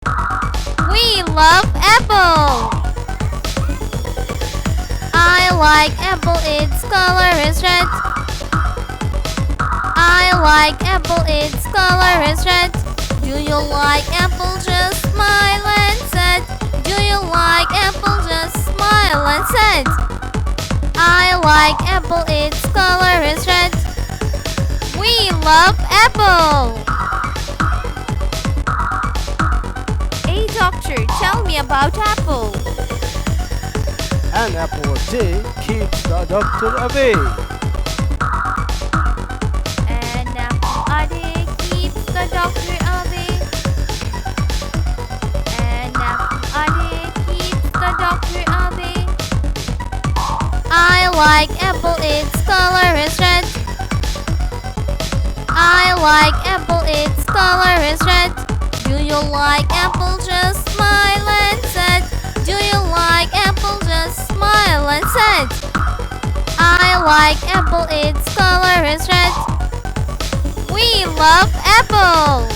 We love apple. I like apple, its color is red. I like apple, its color is red. Do you like apple? Just smile and said. Do you like apple? Just smile and said. I like apple, its color is red. We love apple. Hey doctor, tell me about apple. An apple a day keeps the doctor away. An apple a day keeps the doctor away. An apple a day keeps the doctor away. I like apple, its color is red. I like apple, its color is red. Do you like apple? Just smile and said. Do you like apple? Just smile and said. I like apple, its color is red. We love apple.